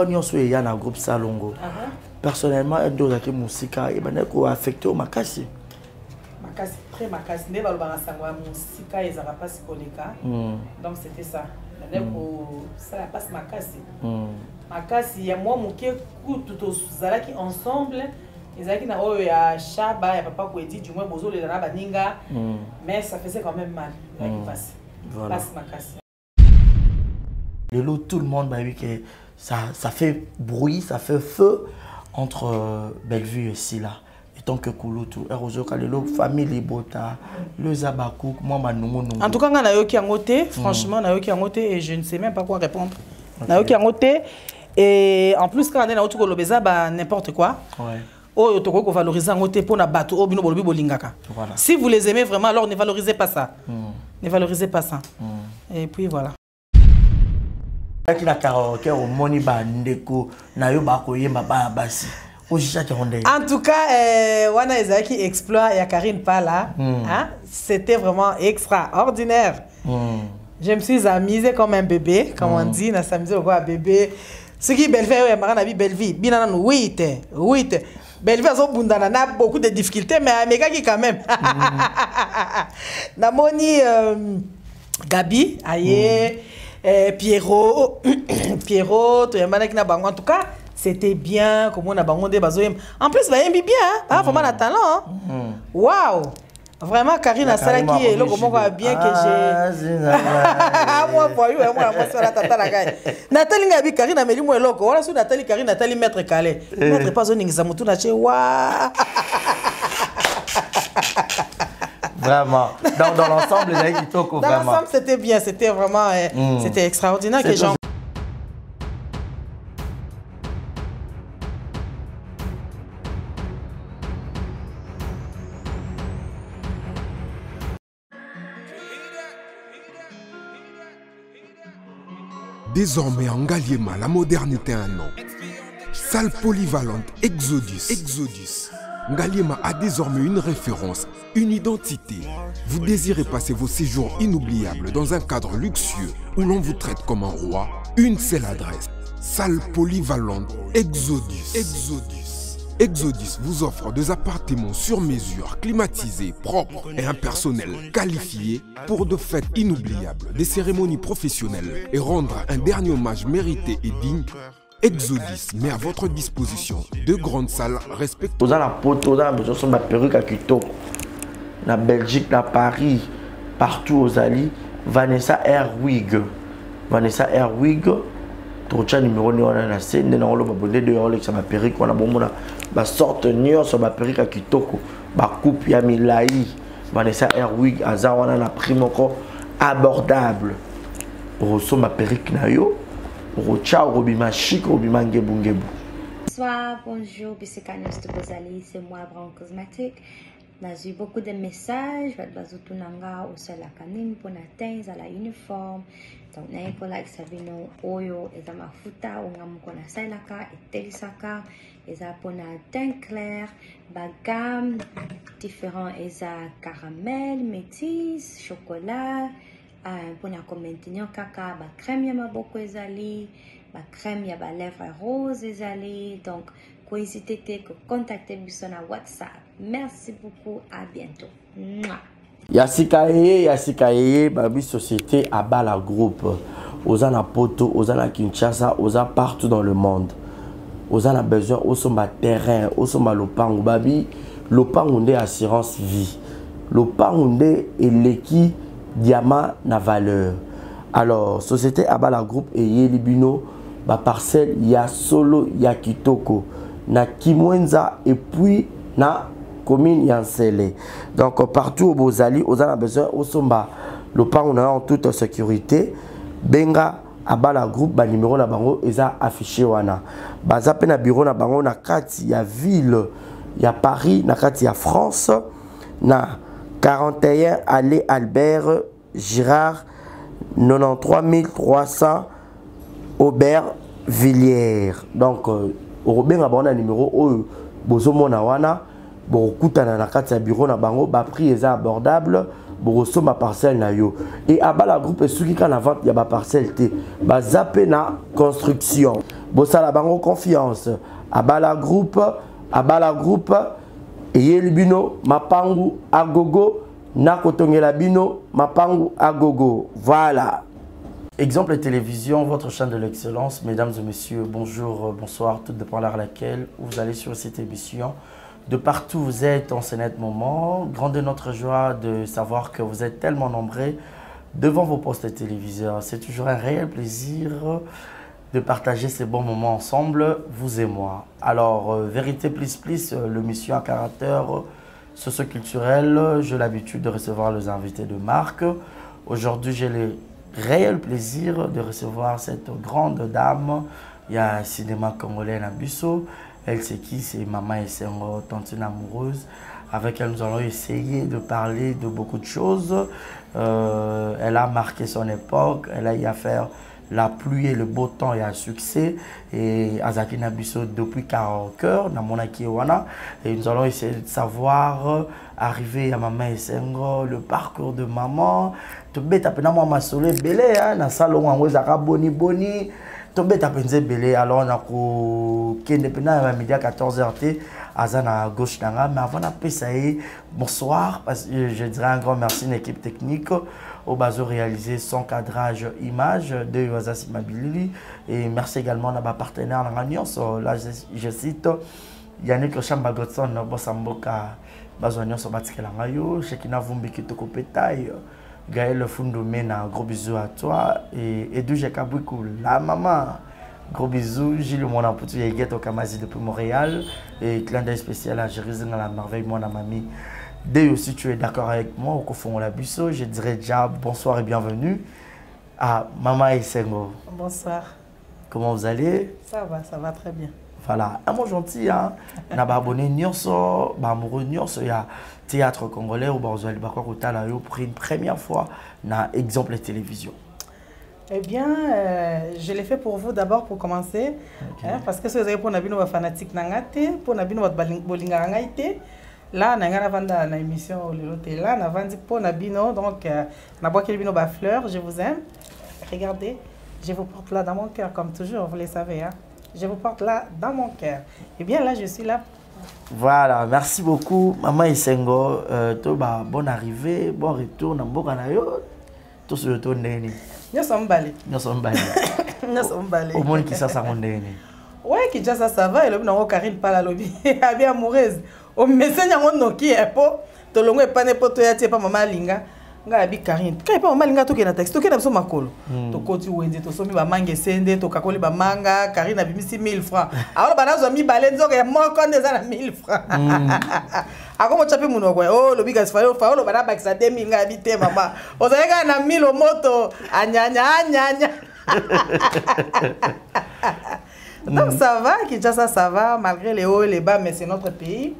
liwa nyonso ya na groupe Salongo. Personnellement, ndo zaki musika et bana ko affecté au makasi. Makasi très makasi ne ba lobanga sangwa musika ezaka pas koleka. Donc c'était ça. Ko ça la passe makasi. Makasi ya moi moké tout zalaki ensemble. Ezalaki na oyo ya Chaba ya papa ko dit du moins bozo le na baninga. Mais ça faisait quand même mal. Voilà. Passe makasi. Tout le monde m'a dit que ça fait bruit, ça fait feu entre Bellevue et Silla. Et tant que Kouloutou, Erozo Kalelo, famille Libota, le Zabakou, moi, Manoumo. En tout cas, on a eu qui a noté, franchement, on a eu qui a noté et je ne sais même pas quoi répondre. On a eu qui a noté et en plus, quand on est dans le Lobeza, n'importe quoi. Ouais. Oh, tu peux valoriser en noté pour la bateau, oh, bino bolobi bolingaka. Si vous les aimez vraiment, alors ne valorisez pas ça. Ne valorisez pas ça. Et puis voilà. Qui na karaoke au moni bandeko na yo ba koyemba ba basi o chicha ronde. En tout cas wana ezaki exploit ya Karine Pala hein, c'était vraiment extraordinaire. Je me suis amusée comme un bébé comme on dit na s'amuser au quoi bébé ce qui belle fait marana bi belle vie binana no oui belle vie azo bundana na beaucoup de difficultés mais ameka qui quand même na moni Gabi aye Pierrot, en tout cas, c'était bien. Comme on a bangondé bazoyem. En plus, il bien, hein? Vraiment un talent. Waouh! Vraiment, Karine Asala qui est là, comment va bien que j'ai. Moi, sur la tata la gagne. Nathalie Gabi, Karine a mis le loco. Voilà, sur Nathalie, Karine, Nathalie, maître Calais. Maître pas zoning, ça m'a tout naché. Waouh! Vraiment. Dans l'ensemble, dans l'ensemble, c'était bien. C'était vraiment c'était extraordinaire. Que gens... Désormais, en Ngaliema, la modernité a un nom. Salle polyvalente Exodus. Ngaliema a désormais une référence, une identité. Vous désirez passer vos séjours inoubliables dans un cadre luxueux où l'on vous traite comme un roi? Une seule adresse. Salle polyvalente Exodus. Exodus vous offre des appartements sur mesure, climatisés, propres et un personnel qualifié pour de fêtes inoubliables, des cérémonies professionnelles et rendre un dernier hommage mérité et digne. Exodus met à votre disposition deux grandes salles respectueuses. Vous avez la poteau, vous avez besoin de perruque à Kitoko. Na Belgique, na Paris, partout aux alliés. Vanessa Airwig. Trocha numéro 9 on a la scène. Nous avons abonné de Rolex à ma perruque. On a bon ma sorte nion sur ma perruque à Kitoko. Ma coupe ya Milai. Vanessa Airwig. Azar on a la prime encore abordable. Rosso ma perruque na yo. Bonsoir, bonjour, Bissekanos de Bozali, c'est moi, Brown Cosmétique. J'ai eu beaucoup de messages, je vais vous nanga au sol la canine pour atteindre la uniforme. Donc, n'a pas like Sabino, Oyo, et ma futa, on a mon salaka et telisaka, et ça pour la teint clair, bagam, différents, et ça caramel, métis, chocolat. Pour maintenir caca, ba crème ya maboko ezali, ba crème ya ba lèvres rose ezali. Donc, n'hésitez pas à contacter sur WhatsApp. Merci beaucoup, à bientôt. Yasikaye, Babi Société à Bala Groupe. Ozana Poto, Ozana Kinshasa, Oza partout dans le monde. Ozana besoin, Osoma terrain, Osoma Lopango. Babi, Lopango nde assurance vie. Lopango nde eleki diamant na valeur. Alors, société Abala Groupe et Yelibino, ba parcelle ya solo ya kitoko na Kimwenza et puis na commune Yansele. Donc partout au Bozali, aux a besoin au Somba, le pan on a en toute sécurité. Benga Abala Groupe ba numéro na bango eza affiché wana. Baza na bureau na bango na kati ya ville ya Paris na kati ya France na 41 allée Albert Girard 93 300 Aubervilliers. Donc au Robin a numéro au Bozomona wana bokutana na kati ya bureau na bango ba prix est abordable boso ma parcelle na yo et Abala Groupe soki kana vente ya ba parcelle te ba zappé na construction bosala bango confiance abala groupe eyeli bino mapangu agogo nakotongela bino mapangu agogo. Voilà. Exemple télévision, votre chaîne de l'excellence. Mesdames et messieurs, bonjour, bonsoir, tout dépend de l'heure à laquelle vous allez sur cette émission. De partout où vous êtes en ce net moment, grande est notre joie de savoir que vous êtes tellement nombreux devant vos postes téléviseurs. C'est toujours un réel plaisir de partager ces bons moments ensemble, vous et moi. Alors, Vérité Plus Plus, l'émission à caractère socio-culturel, j'ai l'habitude de recevoir les invités de marque. Aujourd'hui, j'ai le réel plaisir de recevoir cette grande dame. Il y a un cinéma congolais Nabusso. Elle, c'est qui? C'est Maman Essengo, tantine amoureuse. Avec elle, nous allons essayer de parler de beaucoup de choses. Elle a marqué son époque. Elle a eu à faire la pluie et le beau temps et un succès. Et Azaki Nabusso depuis 40 heures, dans mon Akiwana. Et nous allons essayer de savoir, arriver à Maman Essengo, le parcours de maman. Tu bête à peine à moi, soleil belé, hein, dans le salon, on a boni. Tombé tapenze belé alors on a kende pena à midi à 14h à gauche d'anga mais avant d'appeler ça bonsoir parce que je dirais un grand merci à l'équipe technique au bazo réalisé son cadrage image de Yoazasi Mabilili et merci également à ma partenaire dans l'Alliance là je cite Yannick Chamba Godson Bossamboka bazo Alliance batikela ngayo Shekina Vumbi Kitoko Petaille Gaël Fundomena, gros bisous à toi. Et Edou Jekaboukou, la maman. Gros bisous. Gilles Mona Poutou Yeguet au Kamazi depuis Montréal. Et clin d'œil spécial à Jérusalem, la merveille, mon mamie. Dès aussi tu es d'accord avec moi, au Kofon la Busso, je dirais déjà bonsoir et bienvenue à Maman Essengo. Bonsoir. Comment vous allez? Ça va très bien. Voilà, un mot gentil, hein. On a abonné Nyonso, amoureux Nyonso, il y a théâtre congolais où pour une première fois dans exemple télévision. Eh bien, je l'ai fait pour vous d'abord pour commencer, okay. Hein, parce que si vous avez pour nabino fanatique nangate, pour nabino bolinga ngaite, là on a vanda na émission le là on a vendu pour nabino donc na bois kelbino ba fleur, je vous aime. Regardez, je vous porte là dans mon cœur comme toujours, vous le savez, hein. Je vous porte là dans mon cœur. Eh bien là je suis là. Voilà, merci beaucoup Maman Essengo. Bonne arrivée, bon retour dans Mbokanayo. Tout ce retour ndeni. Nous sommes balés. Nous sommes balés. Nous sommes balés. Au monde qui ça ndeni. Ouais, qui déjà ça va et le non Karine pas la lobby. Bien amoureuse. Au message on noki epo. To longo epane poto ya tie pas Maman Linga. Nga bi Karine. Ka pas Maman Linga to ke na texte to ke na biso makolo. To koti wende to somi ba mange sende to kakoli ba manga Karine abimisi 1000 francs. Alors banazo mi balé nzoka ya moko ndeza na 1000 francs. Ako chapi muno kwa oh lobi gas fa lo bana ba kisa 2000 nga habite mama. Ozaleka na 1000 o moto anyanya. Donc ça va, Kinshasa ça va, malgré les hauts et les bas, mais c'est notre pays.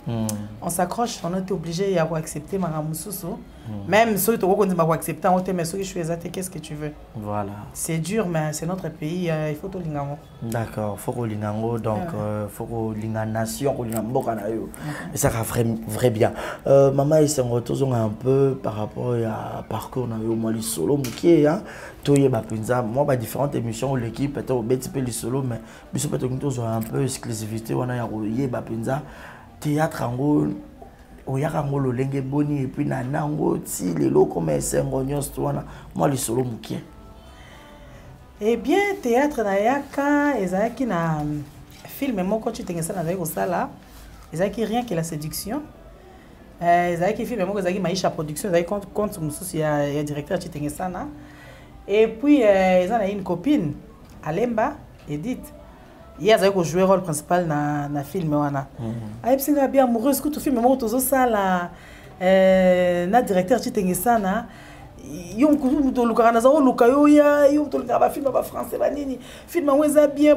On s'accroche, on est obligé d'accepter Maramoussousou. Même ceux qui ont accepté, mais ceux qui choisissent, qu'est-ce que tu veux? Voilà. C'est dur, mais c'est notre pays, il faut tout l'ingango. D'accord, il faut que l'ingango, donc il faut que l'inganation, et ça va vrai bien. Maman, il s'en retourne un peu par rapport à parcours dans le solo, hein. Moi, différentes émissions, l'équipe était au petit peu le solo, mais je peux un peu exclusivité, on a théâtre en gros. Oyakangolo lenge boni et puis nanango ti lelo comme Essengo Nyonso wana moi le solo mukie. Eh bien théâtre na yaka ezaki na film moko tu tengesa na zako sala ezaki rien que la séduction. Ezaki film moko ezaki Maisha production ezaki compte mususu ya directeur tu tengesa na. Et puis ezana une copine Alemba Edith. Hier, j'ai joué le rôle principal dans le film. Je suis bien amoureuse de tout film. Je suis le directeur de film. Je suis français. Film bien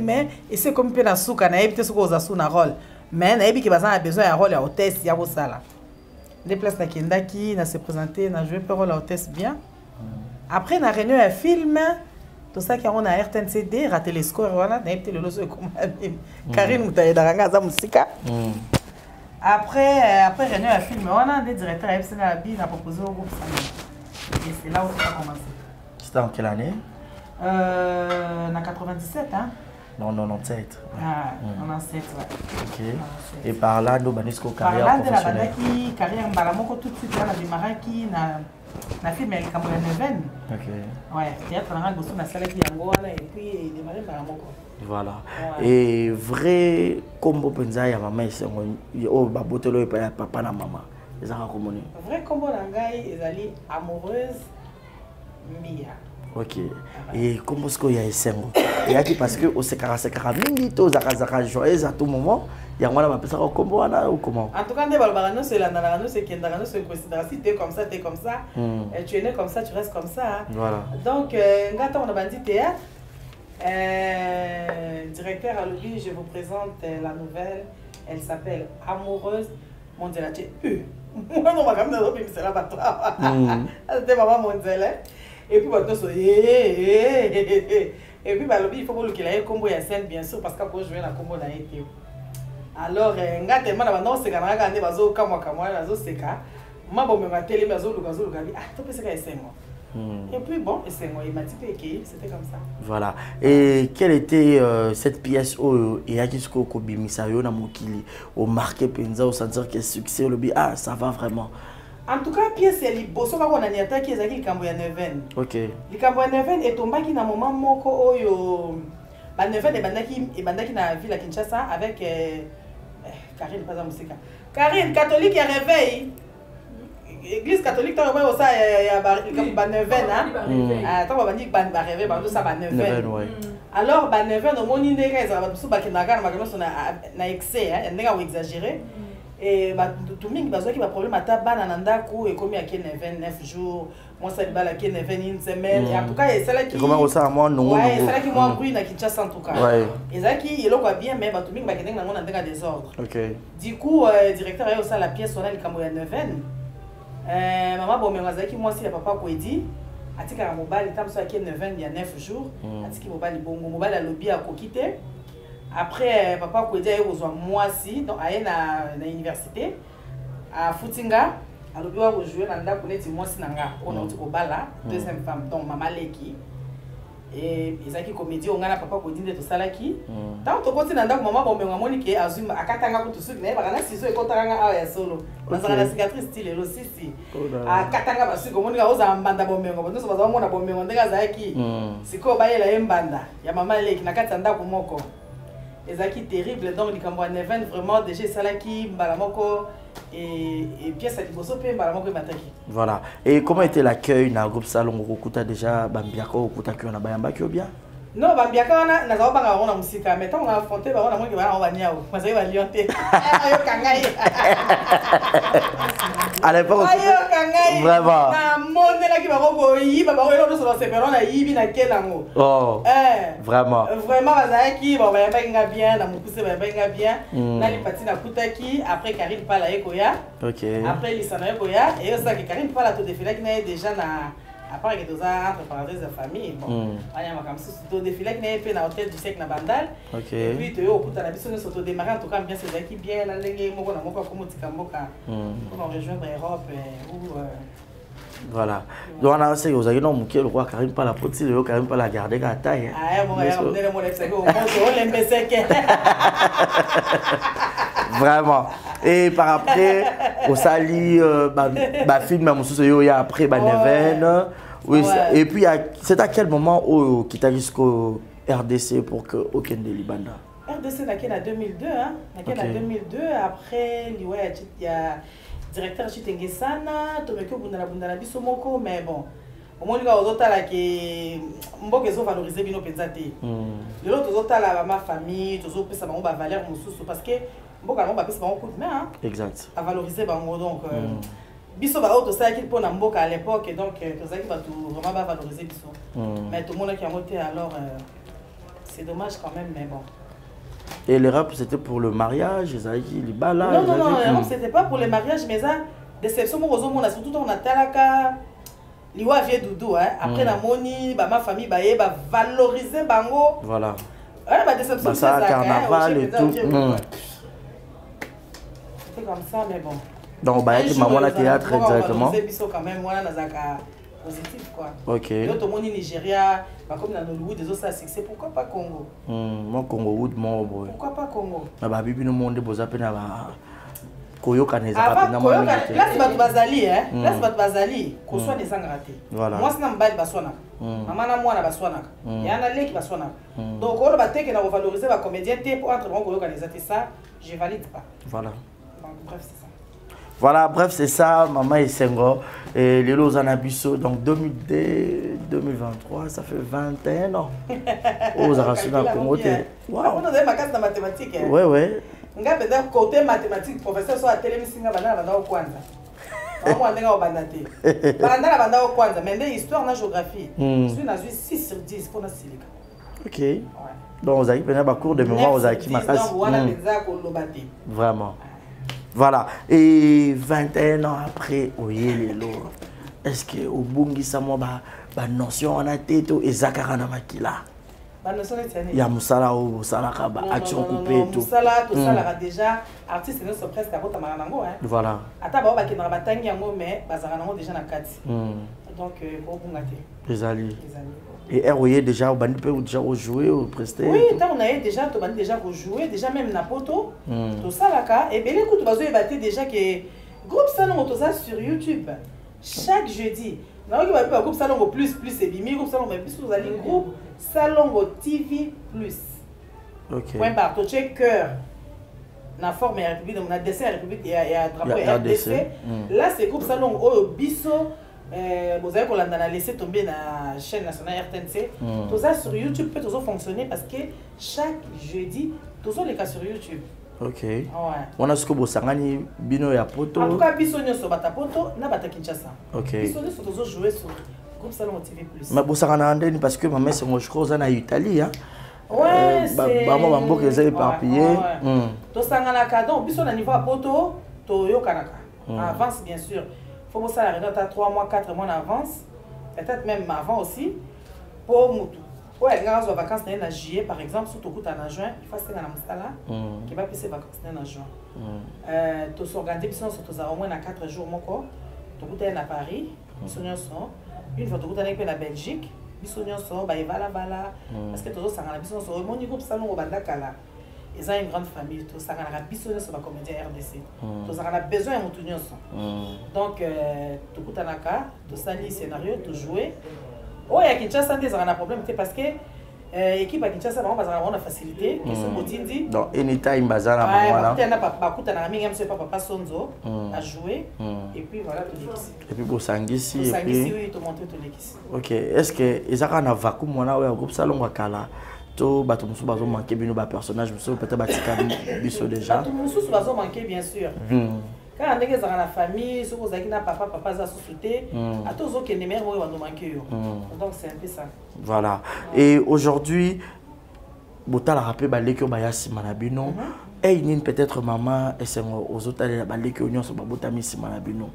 mais c'est comme un souka. Rôle. Mais il a besoin d'un rôle à hôtesse. Des places qui se présenté, a joué le rôle à hôtesse bien. Après, on a réuni un film. Tout ça qui on a RTNCD raté les scores voilà n'a été le loso comme Karine Moutaye Daranga za musika. Après réunion un film on a des directeurs FCNA Bi a proposé au groupe Samy. Et c'est là où ça a commencé. C'était en quelle année? En 97 hein. Non, 97. Ah, 97, ouais. Ok. Et par là, nous avons carrière professionnelle. Carrière Mbalamoko tout de suite, là, Bimaraki, na film El Kamboya Neven. Ok. Ouais, théâtre, on a gossé na salle qui Angola et puis démarrer Mbalamoko. Voilà. Ouais. Et vrai combo penza ya maman et sengo oh babotelo et papa na maman. Les ara commoné. Vrai combo nangai ezali amoureuse Mia. Ok. Et comment est-ce qu'il y a un sengo? Il y a qui parce que au sekara mingi to zaka joyeuse à tout moment. Il y a moi là ça combo ou comment? En tout cas, c'est la nana, c'est qui est c'est considération. Si tu es comme ça, tu es comme ça. Tu es né comme ça, tu restes comme ça. Voilà. Donc, on a bandit théâtre. Directeur à l'oubli, je vous présente la nouvelle. Elle s'appelle Amoureuse Mondiale. Moi, non, ma caméra, c'est là, toi. C'était maman mondiale. Et puis, maintenant, et puis, il faut que ait combo et scène, bien sûr, parce qu'on peut jouer la combo dans été. Alors, tellement c'est quand même bazo kamwa bazo seka. Ma bon me télé bazo lugabi. Ah, tu peux se casser moi. Et puis bon, et c'est moi il m'a dit que c'était comme ça. Voilà. Et quelle était cette pièce et à jusqu'au kobimisa yo na mokili au marqué penza au sentir que succès le bi ah ça va vraiment. En tout cas, pièce est liboso quand on a niata qui ezaki Kamboya Neven. OK. Le Kamboya Neven est tombé qui na moment moko oyo ba Neven et bandaki na ville à Kinshasa avec Karine, pas musique. Karine, catholique, il réveille. Église catholique, tu as réveillé ça, il y a Neven. Tu as réveillé ça, Neven. Alors, Neven, au moment où il y a excès, il y a exagéré. Et tout le monde a un problème à Tabana, et comme il y a 9 jours, moi ça va la 9 une semaine. Et en tout cas, c'est là qui. Comment ça, moi, non. Ouais, c'est là qui m'a embrouillé dans Kinshasa en tout cas. Et ça qui, il est bien, mais tout le monde a un désordre. Du coup, le directeur a eu ça la pièce, on a le Kamboya Neven. Maman, bon, mais moi aussi, le papa a dit. Atika la mobile, il y a 9 il y a 9 jours. Atika mobile, bon, mobile a lobby à quitté. Après, papa a dit aux moi aussi, donc à l'université, à Foutinga, à lobby à jouer dans la connaître moi aussi nanga, on a dit au bala, deuxième femme, donc maman Leki. Et ils ont dit comédie, on a papa a dit de tout ça là qui. Tant que tu continues dans la maman, bon, mais maman qui a zoom à Katanga pour tout ce qui n'est pas là, si je compte à solo. Dans la cicatrice style aussi si. À Katanga parce que comme on a osé en banda bon mais on a on a bon mais on a zaki. C'est quoi bailler la mbanda. Ya maman Leki na Katanga pour moko. Et ça qui terrible donc les Kamboya Neven vraiment déjà ça là qui balamoko et pièce à liboso pe balamoko mataki. Voilà. Et comment était l'accueil dans le groupe Salon Okuta déjà Bambiaka Okuta qui on a bayamba qui bien? Non, Bambiaka na za banga on a musika mais tant on a affronté ba on a moi qui va on va niao. Moi ça va lionté. Ayo kangai. À l'époque vraiment. Na monde là qui va ko yiba ba ko so se pero na yibi na kelango. Oh. Vraiment. Vraiment bazaki bon ba nga bien na mukuse ba nga bien. Na li pati na kutaki après Karine Pala ekoya. OK. Après Lisana ekoya et ça que Karine Pala tout défilé qui n'a déjà na à part que dans entre parenthèses de famille bon on y a comme ça tout défilé qui n'a fait dans hôtel du siècle na Bandal. OK. Et puis tu au kuta na biso ne soto démarrer en tout cas bien c'est qui bien la lenge moko na moko comme tikamboka pour rejoindre Europe ou voilà. Donc on a essayé aux aïeux non le roi Karine pas la petite le Karine pas la garder la taille. Ah bon on est mon ex on l'aime vraiment. Et par après au sali bah film même sous il y a après Neven. Oui, et puis c'est à quel moment où qui t'a jusqu'au RDC pour que aucun de Libanda. RDC n'a en 2002 hein, n'a en 2002 après il y a directeur Chitenge sana tomeko bundala biso moko mais bon au moins les autres là qui mboka ils ont valorisé bino penzate les autres là ma famille toujours pesa bango ba valeur mususu parce que mboka bango ba pesa bango coup de main hein exact à valoriser bango donc biso ba auto ça qui pour na mboka à l'époque donc ça qui va tout vraiment ba valoriser biso mais tout le monde qui a monté alors c'est dommage quand même mais bon. Et le rap c'était pour le mariage, les balas. Non, c'était pas pour le mariage, mais ça, déception, on a surtout on a talaka, liwa vie doudou, hein. Après la moni, ma famille, va valoriser bango. Voilà. Ouais, déception, ça, carnaval et tout. C'était comme ça, mais bon. Donc, maman la théâtre directement. Quand même, moi, positif quoi. Ok. Et tout le monde Nigeria, comme dans Hollywood, des autres ça succès, pourquoi pas Congo? Moi Congo Wood moi boy. Pourquoi pas Congo? Na ba bibi no monde boza pe na ba koyoka neza pa na moi. Là c'est pas bazali hein. Là c'est pas bazali, ko soit des raté. Voilà. Moi c'est na mbali basona. Maman na moi na basona. Ya na leki basona. Donc on va teke na valoriser ba comédien té pour entre bon koyoka neza ça, je valide pas. Voilà. Donc bref c'est ça. Voilà, bref, c'est ça, Maman Esengo. Et les lots en abisso, donc 2023, ça fait 21 ans. Aux Arasuna Congo. Wow. On a ma classe de mathématiques. Ouais, ouais. On a peut-être côté mathématiques, professeur soit à télévision, bana au Kwanza. On a au Banate. Bana au Kwanza, mais l'histoire, la géographie. Je suis dans 6 sur 10 pour la silica. Ok. Ouais. Donc, vous avez un cours de mémoire aux Aki Makas. Vraiment. Voilà. Et 21 ans après, est-ce que au Bungi Samo ba notion en a tête et Zakarana Makila? Il y a Moussala ou Moussala Kaba, action coupée tout. Moussala, tout ça déjà, artiste ne sont presque à votre maranango. Voilà. Attends, bah, qui n'a pas tangi yango, mais bazaranango déjà na kati. Donc, pour Bungate. Les alliés. Et ROY déjà, on a déjà rejoué ou presté? Oui, on a déjà rejoué, déjà même Napoto, tout ça là, et bien écoute, tu vas déjà que groupe Salon Autosa sur YouTube, chaque jeudi. Nous avons groupe Salon plus et bimi, groupe Salon plus, vous allez groupe Salon TV plus. Ok. Point barre, tu check cœur. Na forme et République, on a dessin République et à drapeau RDC. Là, c'est groupe Salon Bisso. Vous avez laissé tomber la chaîne nationale RTNC. Tout ça sur YouTube peut toujours fonctionner parce que chaque jeudi, toujours les cas sur YouTube. Ok. Ouais. On a ce que vous savez, Bino ya Poto. En tout cas, Bissonio sur Bata Poto, na Bata Kinshasa. Ok. Bissonio sont toujours joués sur Groupe Salon TV+. Mais vous savez, parce que ma mère, c'est moi, je crois, en Italie. Ouais, c'est... Maman, maman, qu'ils aient éparpillé. Tout ça, donc, Bissonio, à niveau à Poto, Toyo Kanaka. Avance, bien sûr. Il faut que ça arrive à 3 mois, 4 mois en avance, peut-être même avant aussi, pour Moutou. Ouais, quand on a vacances en juillet, par exemple, surtout quand on a juin, il faut que ça là, qui va passer vacances en juin. Tu s'organises, tu as au moins 4 jours, tu es à Paris, une fois tu es à Belgique, parce que tu as mon groupe salon au Bandakala. Ils ont une grande famille, tout ça, on a besoin de comédien RDC. Tout ça, on a besoin de tout. Donc, tout le tout ça, les scénarios, tout jouer. Oh, il y a Kinshasa, on a un problème, parce que l'équipe à Kinshasa, on a une facilité. Donc, anytime, bazar, papa Sonzo à jouer. Et puis voilà, tout l'équipe. Et puis, pour Sangisi. Pour Sangisi, oui, tout monter tout l'équipe. Ok. Est-ce que ils ont un vacuum, on a un groupe salon Wakala? Tout bateau musu bazo manquer bino ba personnage musu peut-être batika biso déjà bateau musu bazo manquer bien sûr quand on est dans la famille ceux qui na papa za société à tous autres qui ne meilleur on manquer donc c'est un peu ça voilà et aujourd'hui botala rappel ba leki bayasi manabino et une peut-être maman et c'est aux autres ba leki union so ba botami si manabino.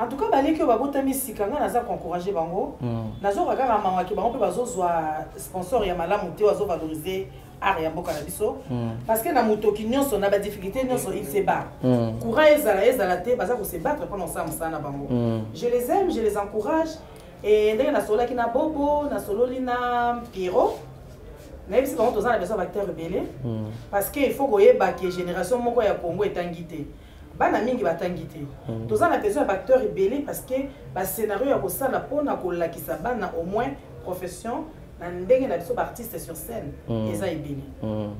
En tout cas, les gens qui ont encouragé bango, nazo kaka mama ki bango pe bazo zwa sponsor ya malamu te bazo valoriser art ya mboka na biso parce que na moto ki nyonso na ba difficulté nyonso il se bat. Courant ezala te baza ko se battre pendant ça na bango. Je les aime, je les encourage et ndenge na solo ki na Bobo, na solo lina Pierrot. Mais si bango tozana besoin d'acteurs rebelles parce que il faut koyeba que génération moko ya Congo etangité. Bana mingi batangité. Tous on a besoin d'acteurs rebelles parce que le scénario ya kosala pona kolakisa bana au moins profession na ndenge na biso artiste sur scène eza ebele.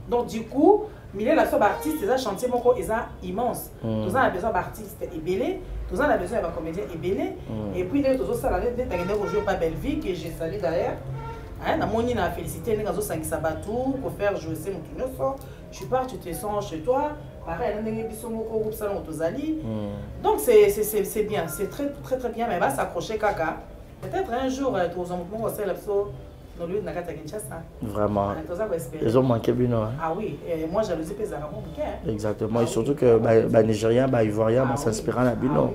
Donc du coup, milieu la biso artiste eza chantier moko eza immense. Tous on a besoin d'artistes ebele, tous on a besoin de comédiens ebele et puis tous ça la date ngene ko jouer pas belle vie que j'ai salué d'ailleurs. Hein, na moni na félicité les gazo sangisa batou pour faire jouer ces mutunoso. Tu pars, tu te sens chez toi. Pareil, donc c'est bien, c'est très bien, mais va s'accrocher caca. Peut-être un jour, tu vas dans le lieu de Nakata Kinshasa. Vraiment. Ils ont manqué bien. Ah oui, et moi jalousie pèse à mon bouquet. Exactement, et surtout que les Nigériens, les Ivoiriens s'inspirent à Bino.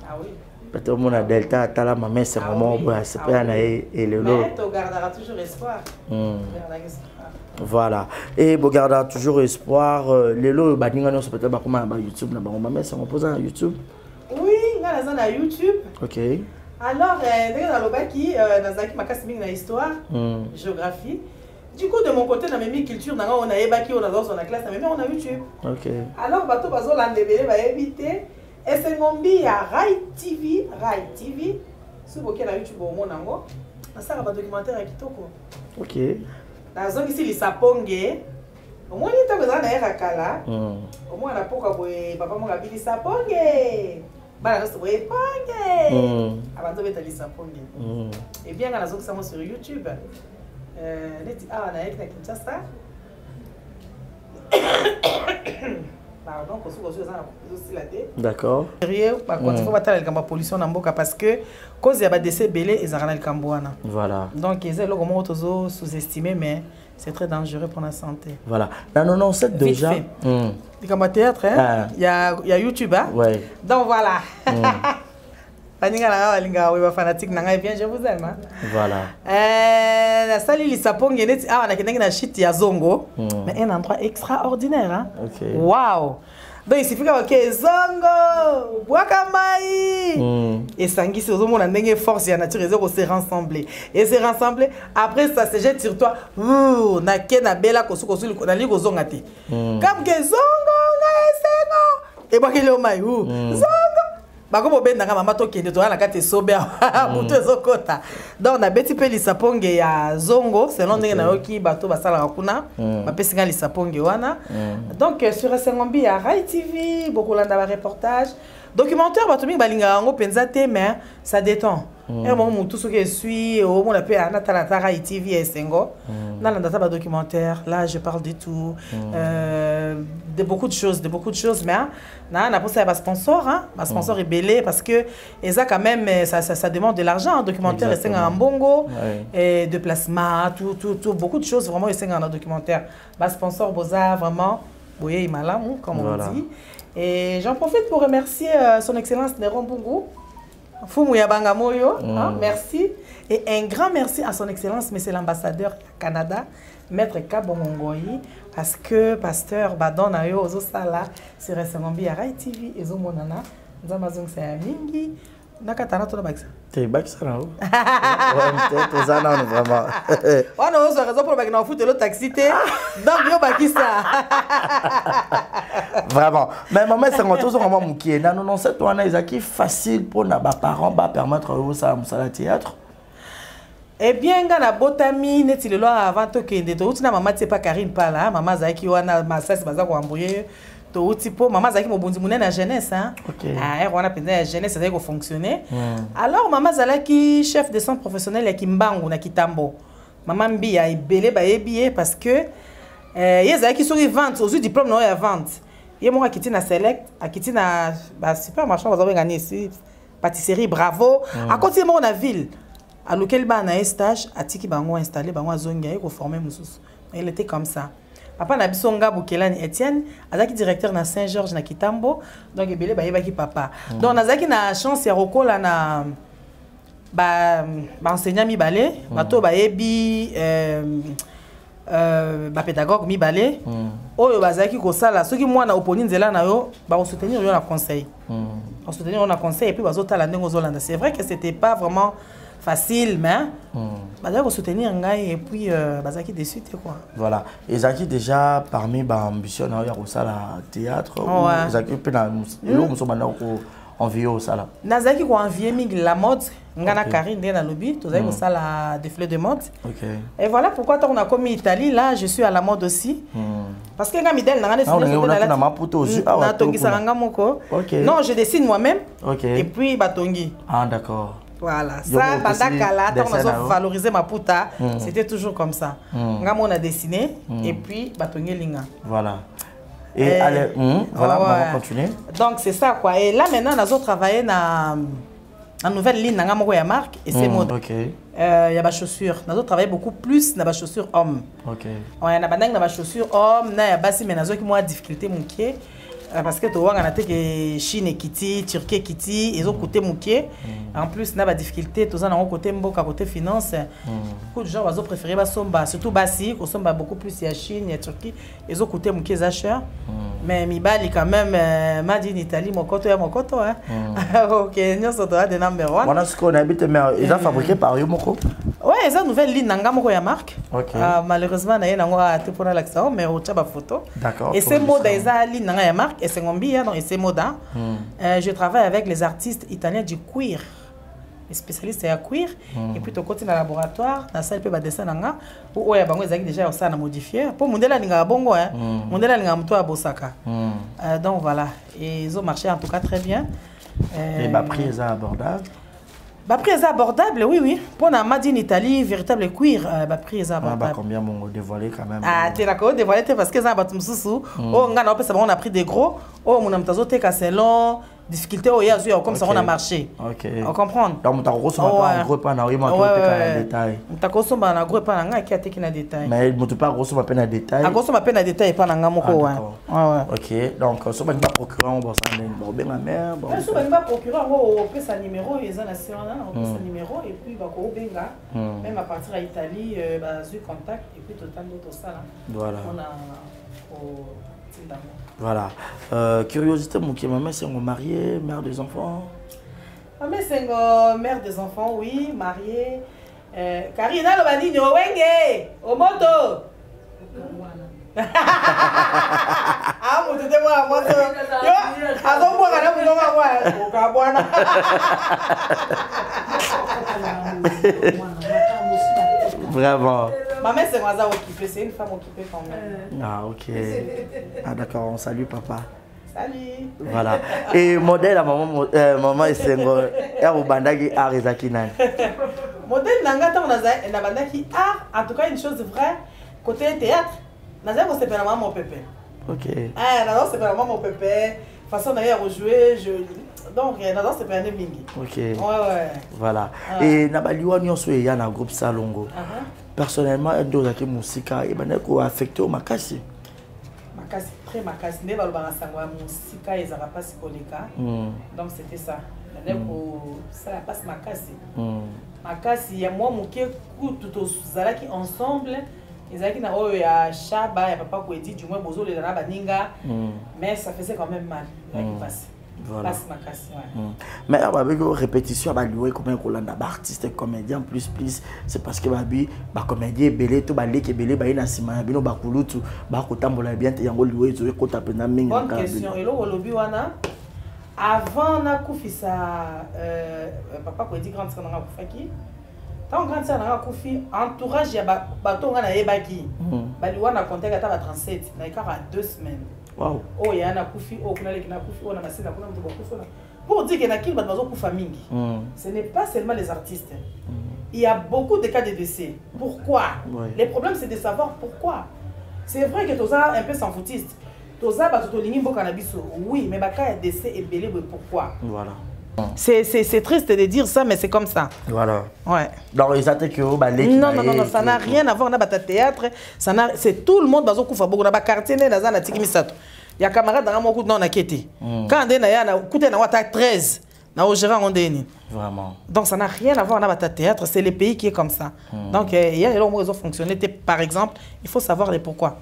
Ah oui. Peut-être mon a Delta, Tala, ma mère, c'est vraiment c'est pas et le lot. Mais tu garderas toujours espoir. Voilà. Et vous gardez toujours espoir. Les lots, c'est peut-être pas comment YouTube. Mais c'est on pose à YouTube. Oui, on a YouTube. Ok. Alors, qui nazaki makasi mingi na histoire, géographie. Du coup, de mon côté, dans mes culture, on a ébaki, on a dans la classe, on a YouTube. Ok. Alors, bateau bazo l'andebele va éviter. Et c'est ngombi à Rai TV. Si vous avez YouTube au monde, ça va documentaire à Kitoko. Ok. Dans la zone ici, les sapongé. Au moins, il y a des gens qui kala. Au moins, on a pas de papa mon gabi les sapongé. Bah, là, c'est vrai, pongé. Avant de mettre les sapongé. Et bien, on a zone ça sur YouTube. Ah, on a écrit comme ça. Pardon, d'accord. Quand il faut battre la pollution dans Mboka parce que cause il y a des décès belés et ça rend le Cambouana. Voilà. Donc ils ont comment sous-estimé mais c'est très dangereux pour la santé. Voilà. Non, c'est déjà. Du théâtre, hein? Il y a YouTube, hein? Ouais. Donc voilà. Fanatique bien, je vous aime. Voilà. La salle Lissapong, on a quelqu'un shit ya Zongo, mais un endroit extraordinaire. Hein? Ok. Waouh! Donc il suffit que Zongo, Wakamai, et Sangui, c'est au moins une force, il y a nature, ils se rassembler. Et se rassembler, après ça se jette sur toi. Ouh, na kena bela kosu na ligo zongati. Comme que Zongo, et moi qui le mai, ouh, Zongo. Bako ben nanga mama to kende to na kate sobe mutu ezokota. Donc na beti pe lisaponge ya Zongo selon ndenge na yoki bato basala kuna ba pesinga lisaponge wana. Donc sur Sengombi ya Rai TV beaucoup landa ba reportage documentaire bato mingi balinga ngo penza te mais ça détend. Et moi tout ce que suis au mon appel à Natala Rai TV et Sengo dans la ba documentaire là je parle de tout de beaucoup de choses mais na pensé à sponsor hein sponsor est belé parce que et ça quand même ça demande de l'argent un documentaire et en bongo et de placement tout beaucoup de choses vraiment et en documentaire sponsor boza vraiment boye malamu comme on dit et j'en profite pour remercier son excellence Néron Bungu Fumu Yabanga Moyo, merci. Et un grand merci à son excellence, monsieur l'ambassadeur Canada, maître Kabongongoyi, parce que pasteur Badon Ayo Ozosala, c'est récemment bien Rai TV, et Zomonana, Zamazong Sayamingi, Nakatana to Baksa. T'es Baksa là-haut? Ouais, t'es Zana, vraiment. On a aussi raison pour le foot le taxi, donc yo Bakisa. Vraiment. Mais maman, c'est toujours vraiment moukié. Non, c'est toi, c'est facile pour nos parents de permettre de faire un théâtre. Eh bien, quand na botami, net le loi avant que de tout na maman c'est pas Karine pas là, maman Zaki wana masasi baza ko embrouiller to tipo maman Zaki mobundi munene na jeunesse hein. Ah, on a pensé la jeunesse ça doit fonctionner. Alors maman Zalaki chef de centre professionnel ya Kimbangu na Kitambo. Maman Mbi a belé ba ebié parce que Zaki sur vente, aux diplômes non ya vente. Yé moi qui na select, a qui na super marchand vous avez gagné ici pâtisserie Bravo. À côté moi na ville. À lequel ban a un stage, à Tiki Bango installé, Bango Zonga, il formé Moussous. Il était comme ça. Papa n'a bisonga Boukelani Etienne, Azaki directeur na Saint-Georges na Kitambo, donc il belé ba ki papa. Donc Azaki na chance ya rokola na ba enseignant mi balé, bato ba ebi ba pédagogue mi balé. Oyo bazaki ko sala, soki mwana oponi nzela na yo, ba soutenir yo na conseil. On soutenir on a conseil et puis bazota la ndengo zolanda. C'est vrai que c'était pas vraiment facile, mais bah soutenir un gars et puis Bazaki déçu quoi. Voilà. Et Zaki déjà parmi les ambitions il y a aussi le théâtre. Zaki peut en vidéo ça là. Nazaki ko envier la mode, ngana Karine dans lobby, tout ça ça la défilé de mode. Et voilà pourquoi on a commis Italie là, je suis à la mode aussi. Parce que quand Midel n'a non, je dessine moi-même. Et puis batongi. Ah d'accord. Voilà, ça, Badakala, quand on a valorisé ma puta, c'était toujours comme ça. On a dessiné et puis Batongi Linga. Voilà. Et allez, voilà, on va continuer. Donc c'est ça quoi. Et là maintenant, on a travaillé dans la nouvelle ligne, dans la marque et c'est mode. Il y a des chaussures. On a travaillé beaucoup plus dans les chaussures hommes. On a des chaussures hommes, il y a des difficultés mon pied. parce que tu vois que Chine et Kiti, Turquie et Kiti, ils ont coûté mouquet. En plus, il y a des difficultés, tous en côté mboka, côté finance. Beaucoup de gens ont préféré Basomba, surtout Bassi, qui sont beaucoup plus il y a Chine, il y a Turquie, ils ont coûté mouquet les achats. Mais Mibali quand même, m'a dit en Italie, mon coto, hein. Ok, nous sommes des number one. Voilà ce qu'on habite, mais ils ont fabriqué par Yomoko. Ouais, ils ont une nouvelle ligne Nanga Moko ya marque. Malheureusement, il y a un pour l'accent, mais on a photo. D'accord. Et c'est mode ils ont ligne Nanga ya marque et c'est ngombi donc c'est mode. Je travaille avec les artistes italiens du queer. Les spécialistes à queer et puis tu continues dans le laboratoire, dans salle peut dessin Nanga où ya bango ezaki déjà ça na modifier. Pour mondela linga bongo hein. Mondela linga mto à Bosaka. Donc voilà, et ils ont marché en tout cas très bien. Et bah prix est abordable. Bah prix est abordable, oui. Pour la Made in Italie, véritable queer, bah prix est abordable. Bah combien mon dévoilé quand même. Ah, t'es d'accord, dévoilé parce que ça va tout sous. Oh, on a pris des gros. Oh, mon amtazo t'es cassé long. Difficulté au yazu comme ça on a marché. OK. On comprend. Donc ta grosse pas gros pas na oui moi en détail. Ta grosse pas na gros pas na qui a été na détail. Mais mon pas grosse pas na détail. A grosse pas na détail pas na ngamoko ouais. OK. Donc so pas procureur on bossa bon ben ma mère bon. So pas procureur on peut sa numéro ils ont on peut sa numéro et puis ba ko benga même à partir à Italie ba zu contact et puis total d'autres ça là. Voilà. On a au voilà. Curiosité, mon qui maman c'est mariée, mère des enfants. Maman c'est mère des enfants, oui, mariée. Karina le bani no wenge, au moto. Ah moto de moi moto. Yo, azon boa kana munonga moi, okabwana. Vraiment. Ma mère c'est moi occupée, c'est une femme occupée quand même. Ah ok. Ah d'accord, on salue papa. Salut. Voilà. Et modèle à maman et sengo, er ubandaki arizaki nani. Modèle nanga ta na bandaki en tout cas une chose vraie côté théâtre, naza ko sepela maman pépé. OK. Ah, naza sepela maman pépé, façon d'aller rejouer, donc naza sepela ne mingi. OK. Ouais. Voilà. Et na baliwa nyonso ya na groupe Salongo. Personnellement, un dos qui musique et ben ko affecté au makasi. Makasi très makasi ne balobanga sangwa musique ezaka pas koleka. Donc c'était ça. Ko ça la passe makasi. Makasi ya moi muke tout zalaki ensemble. Ezaki na oyo ya Shaba ya papa ko edi du moins bozo le na baninga. Mais ça faisait quand même mal. Voilà. Mais avec une répétition, bah louer comme un colanda artiste comédien plus c'est parce que babi ba comédien belé to ba leke belé ba ina sima bino ba kulutu ba ko tambola bien te yango louer to ko taper na mingi. Bonne question. Et lo lobi wana avant na kufisa papa ko dit grande sœur na kufaki. Tant grande sœur na kufi entourage ya ba to nga na yebaki. Ba liwana contacte ata ba 37 na ikara 2 semaines. Wow. Oh, il y a un koufi, oh, kuna leki na koufi, oh, na masina kuna mtu koufi. Pour dire qu'il y a qui va dans un mingi. Ce n'est pas seulement les artistes. Il y a beaucoup de cas de décès. Pourquoi? Les problèmes c'est de savoir pourquoi. C'est vrai que tu as un peu sans foutiste. Tu as battu ton ligne cannabis. Oui, mais bah cas de décès est belé pourquoi? Voilà. C'est triste de dire ça, mais c'est comme ça. Voilà. Ouais. Donc, ils attaquent que non, ça n'a rien à voir avec le théâtre. C'est tout le monde qui a beaucoup de quartier. Il y a des camarades qui ont beaucoup de quitté. Quand il y a 13, vraiment. Donc, ça n'a rien à voir avec le théâtre. C'est le pays qui est comme ça. Donc, il y a des gens qui ont fonctionné. Par exemple, il faut savoir les pourquoi.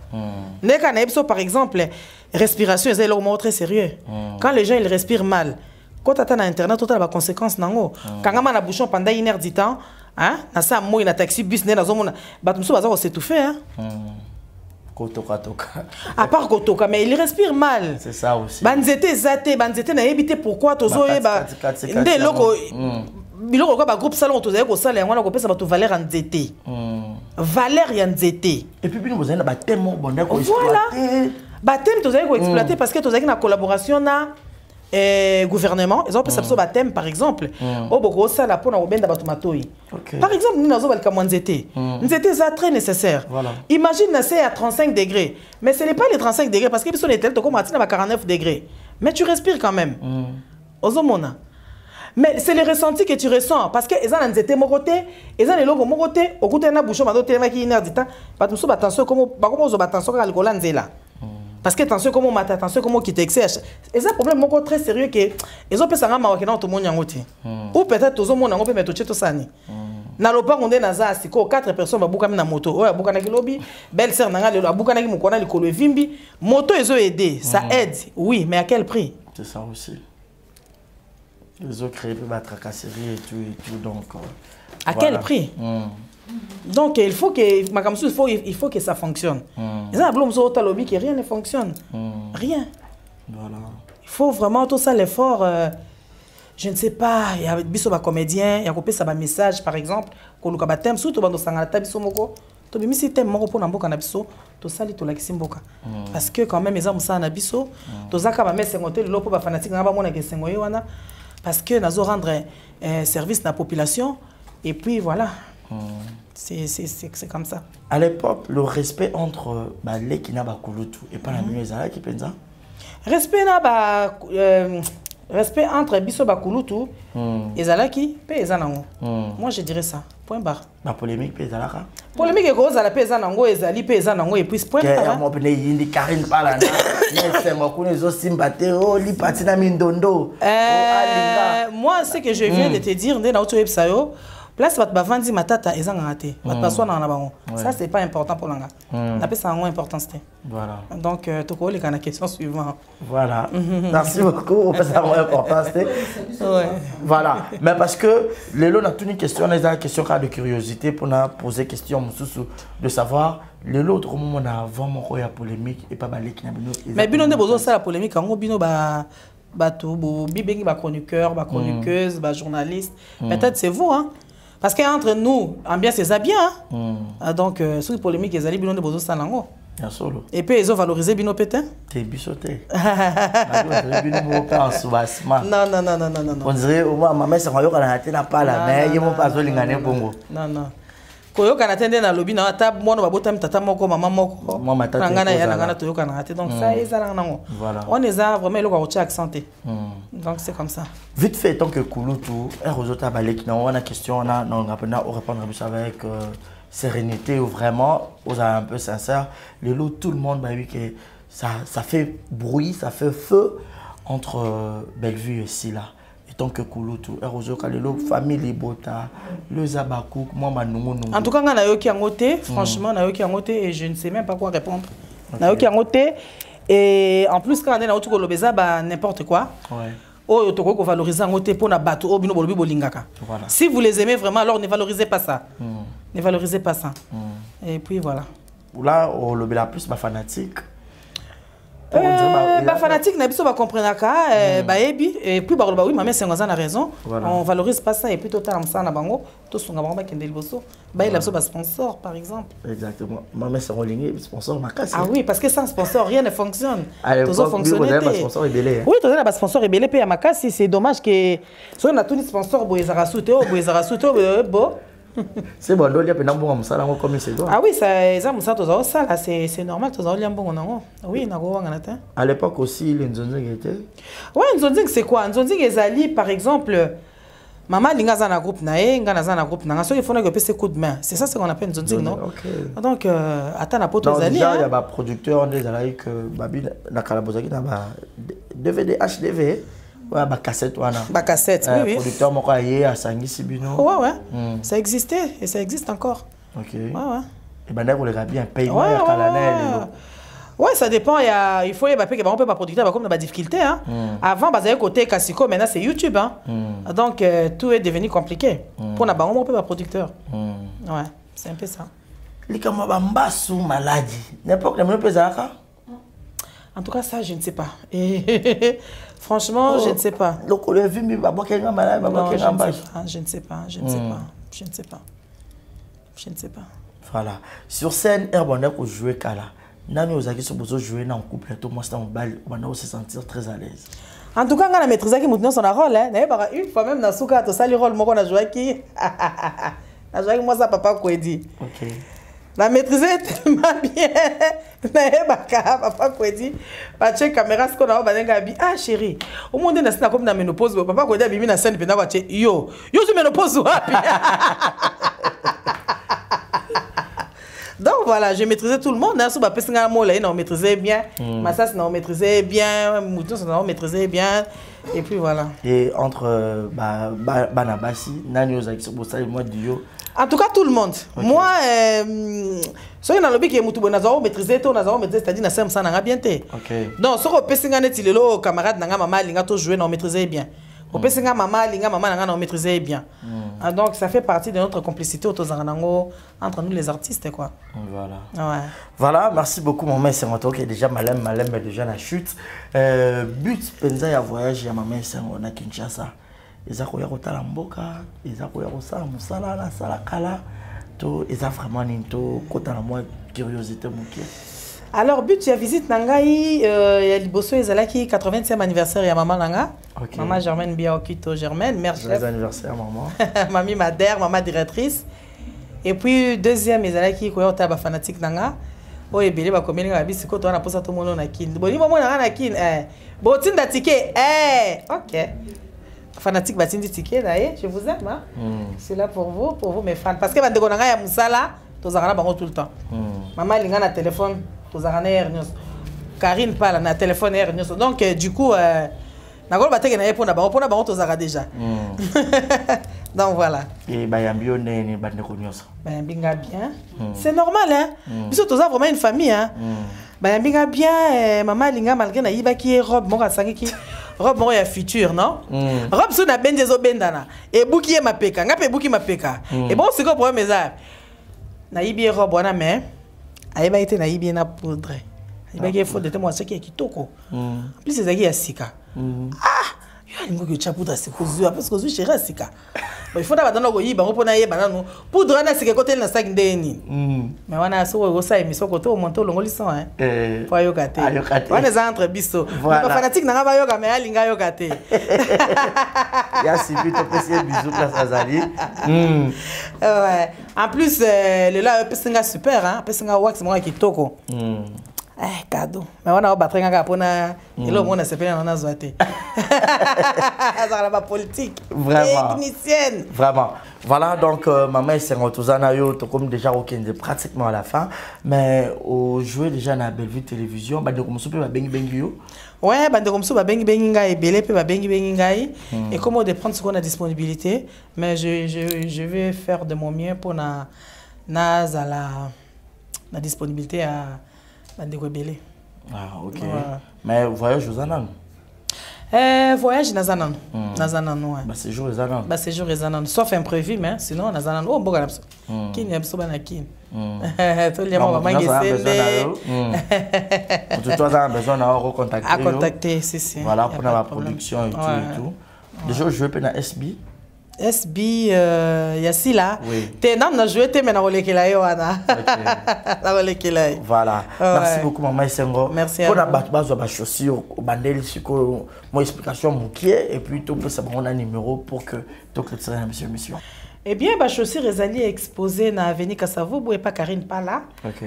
Par exemple, respiration, c'est très sérieux. Quand les gens ils respirent mal, quand tu as internet, tu as des conséquences. Quand tu as un bouchon pendant 1 heure du temps, tu as un taxi, bus, tu as s'étouffer. À part Kotoka, mais il respire mal. C'est ça aussi. Banzete zate, banzete na évité pourquoi tu as des locaux. Biloko ba groupe salon to zeko sala ngwana ko pesa ba to Valère Nzete. Valère Nzete. Et puis nous avons ba thème bon d'accord exploiter. Ba thème to zeko exploiter parce que to zeko na collaboration na gouvernement, ils ont fait ça thème par exemple. Au Boko ça la pour na obenda ba tomatoi. Par exemple, nous avons le comme Nzete. Nzete c'est très nécessaire. Imagine c'est à 35 degrés, mais ce n'est pas les 35 degrés parce que ils sont les tels comme à 49 degrés. Mais tu respires quand même. Ozomona. Mais c'est le ressenti que tu ressens parce que ils ont Nzete mon côté, ils ont les logos mon côté, au côté na bouchon ba do tellement qui 1 heure du temps, pas tout ça attention comme ba comme aux attention quand le colan nzela. Parce que attention comment mata, attention comment qui t'exerce. Et ça problème encore très sérieux que ils ont fait ça ngama wakena tout monde yangote. Ou peut-être tout le monde yangope mais tout sani. Na lopa onde na za siko 4 personnes ba buka na moto. Oya buka na kilobi, belle sœur nanga le buka na ki mukona likolo vimbi, moto ezo aider, ça aide. Oui, mais à quel prix? C'est ça aussi. Ils ont créé la tracasserie et tout donc à quel prix? Donc il faut que il faut que ça fonctionne. Les gens sont au lobby que rien ne fonctionne. Rien. Voilà. Il faut vraiment tout ça l'effort. Je ne sais pas, il y a biso ba comédien, il y a copié ça ba message par exemple, ko luka ba thème surtout bando sangala tabiso moko. To bimi si thème moko pona mboka na biso, to sali to lakisi mboka. Parce que quand même les gens ça na biso, to zaka ba messe ngote le lopo ba fanatique ngaba mona ke sengoye wana parce que nazo rendre service à la population et puis voilà. C'est comme ça. À l'époque, le respect entre les qui n'a pas Kulutu et pas la musique qui pense. Respect n'a pas respect entre biso bakulutu et zalaki pe ezanango. Moi je dirais ça. Point barre. La polémique pe zalaka. Polémique ego zala pe ezanango ezali pe ezanango et puis point barre. Moi pene yindi Karine Palana. Mais moi connais zo simbate oh li patina mindondo. Moi ce que je viens de te dire ndé na auto websayo. Place va vendre matata et zangarate. Va soit dans la banque. Ça c'est pas important pour l'anga. La paix ça a une importance. Voilà. Donc tu connais les la question suivante. Voilà. Merci beaucoup. On peut savoir importance. Voilà. Mais parce que les lots n'a toute une question, on a une question de curiosité pour nous poser question de savoir les lots comment on a vraiment quoi la polémique et pas balé qui n'a bino. Mais bino ne besoin ça la polémique en bino ba bateau bibengi ba chroniqueur, ba chroniqueuse, ba journaliste. Peut-être c'est vous hein. Parce qu'entre nous, ambiance c'est bien. Donc, sur les polémiques, ils allaient bien de besoin de et puis, ils ont valorisé Bino Pétain. T'es bichoté. Non. On dirait, ma mère, ça n'a pas la mère, ils m'ont pas besoin bongo. Non. Koyo kana tende na lobby na table moi ba botam tata moko maman moko ngana ya ngana to yoka na donc ça ezala nango on est vraiment le ko accenté donc c'est comme ça vite fait tant que Kulutu et Rosota Balek na on a question on a répondre avec sérénité ou vraiment aux un peu sincère les lots tout le monde bah oui que ça fait bruit ça fait feu entre Bellevue et Silla. Tant que Kulutu, famille Libota, le Zabakou, moi Manungu. En tout cas, on a eu qui a noté, franchement, on a eu qui a noté et je ne sais même pas quoi répondre. On a eu qui a noté et en plus, quand on a eu qui a noté, n'importe quoi. Oh, tu peux valoriser en noté pour na bateau, oh, bino bolobi bolingaka. Si vous les aimez vraiment, alors ne valorisez pas ça. Ne valorisez pas ça. Et puis voilà. Là, on le la plus fanatique. Fanatique na biso ba comprendre ka ba ebi et puis ba oui maman c'est a raison on valorise pas ça et puis total ça na bango to sunga bango ba kende liboso ba il a besoin ba sponsor par exemple exactement maman c'est relié sponsor makasi ah oui parce que sans sponsor rien ne fonctionne toujours fonctionner sponsor rebellé oui to na sponsor rebellé pe ya makasi c'est dommage que so na tout sponsor boyezara souté bo c'est bon, il y a plein de gens comme c'est ah oui, c'est normal, oui, à l'époque aussi, les Nzonzing étaient. Oui, Nzonzing c'est quoi? Nzonzing ezali par exemple, maman linga zana groupe nae, nga zana groupe nanga, so il faut que c'est coup de main. C'est ça ce qu'on appelle Nzonzing, non? Donc attends la poto ezali. Il y a des producteurs des alaï que babi na kalabozaki na ba DVD HDV. Ouais, bah cassette, voilà. Bah cassette, oui. Producteur, mon cahier à Sangui-Sibino. Ouais. Ça existait et ça existe encore. Ok. Ouais. Et ben là, vous les avez bien payé. Ouais, ça dépend. Il faut on peut pas producteur, comme on a des difficultés. Avant, bah, côté Cassico, maintenant c'est YouTube. Donc tout est devenu compliqué. Pour la on peut pas producteur. Ouais, c'est un peu ça. Les camarades sont malades. N'importe quel peut ça. En tout cas, ça, je ne sais pas. Franchement, je ne sais pas. Je ne sais pas. Voilà. Sur scène, Herbonnet pour jouer Kala. Nani Ozaki sont besoin de jouer dans un couple. Tout le monde se sentir très à l'aise. En tout cas, on a maîtrisé qui maintenant son rôle. Une fois même dans Souka, tu as le rôle, moi on a joué qui. On a joué moi ça papa quoi dit. OK. La maîtriser tellement bien. Papa quoi dit. Pas check caméra ce qu'on a ah chérie. Au monde na comme na ménopause papa quoi dit bimi na scène pena ba yo tu ménopause wapi. Donc voilà, je maîtrisais tout le monde. On maîtrisait bien. Massas, on maîtrisait bien. Mouton, on maîtrisait bien. Et puis voilà. Et entre Banabasi, Nani Ozaki, moi, Dio. En tout cas, tout le monde. Okay. Moi, ce qui est dans le but, on maîtrisait tout, c'est-à-dire que ça n'a bien été. Donc, ce que les camarades, maman, on maîtrisait bien. On maîtrisait bien. Donc, ça fait partie de notre complicité entre nous les artistes, quoi. Voilà. Ouais. Voilà, merci beaucoup, mon mère. C'est qui est déjà malem, déjà la chute. But, penza ya voyage, ya maman, c'est à Kinshasa. Ils ont la mboka, ils ont musala la salakala, to ils ont vraiment ninto kota la moi curiosité mouké. Alors but tu as visite nangai ya liboso ezalaki 80e anniversaire ya maman nanga. Maman Germaine Biaokito Germaine, mère chef. Anniversaire maman. Mamie madère, maman directrice. Et puis deuxième ezalaki ko yota ba fanatique nanga. O ebele ba komeli nga bisi ko to na posa to mono na kin. Boni maman nanga na kin botinda ticket OK. Fanatique Batindi Ticket, je vous aime. Hein? C'est là pour vous mes fans. Parce que quand on a Moussala, tu as tout le temps. Maman, elle a un téléphone, tu as un air news. Karine parle, na téléphone air news. Donc, du coup, na gol batte na pour tu as déjà. Donc voilà. Et Bayambi on est bande konyoso. Bayambi bien. C'est normal hein. Puisque tu as vraiment une famille hein. Bayambi bien, maman linga malgré na yiba qui est robe mon sangi qui robe mo ya futur non robe so na bendezo bendana et buki e mapeka ngape buki mapeka et bon c'est quoi problème ça na yibi robe wana mais ayeba été na yibi na poudre ayeba ki faut de te moi ce qui est kitoko plus c'est ça sika il faut que tu poudre c'est kozu parce que je chéri sika il faut d'abord dans go yiba ngo pona yeba nanu poudre na sika côté na sac ndeni mais wana so go sa émission côté au monto longoli son hein pour yokate wana za entre biso ba fanatique na ba yoga mais alinga yokate ya sibi to pesi bisou place azali ouais en plus le là pesinga super hein pesinga wax mo kitoko cadeau. Mais on a battu un gars pour na et là on a sepelé on a zoité. Ça la politique. Vraiment. Technicienne. Vraiment. Voilà donc maman c'est retourna yo comme déjà aucun de pratiquement à la fin mais au jouer déjà na Bellevue télévision ba de comme soupe ba bengi bengi yo. Ouais, ba de comme soupe ba bengi bengi ngai belé pe ba bengi bengi ngai et comment de prendre ce qu'on a disponibilité mais je vais faire de mon mieux pour na disponibilité à Ah, ok. Mais voyage aux Anan? Voyage Nazanan. Nazanan, ouais. Bah, séjour aux Anan. Bah, séjour aux Anan. Sauf imprévu, mais sinon, Nazanan. Oh, bon, là, qui n'y a pas de qui. Tout le monde va m'engager. Toi, tu as besoin de recontacter. À contacter, c'est. Voilà, pour la production et tout. Déjà, je vais à SB. SB Yassila. Oui. T'es non, on a joué, t'es maintenant relekela yoana. Voilà. Merci beaucoup maman Sengo. Merci à vous. vous. On a base de chaussures au bandel siko mon explication moukier et puis tout peut savoir on a un numéro pour que tout retirer la mission. Eh bien, bah chaussures Ezali exposé na avenue Kassavo, et pas Karine pas là.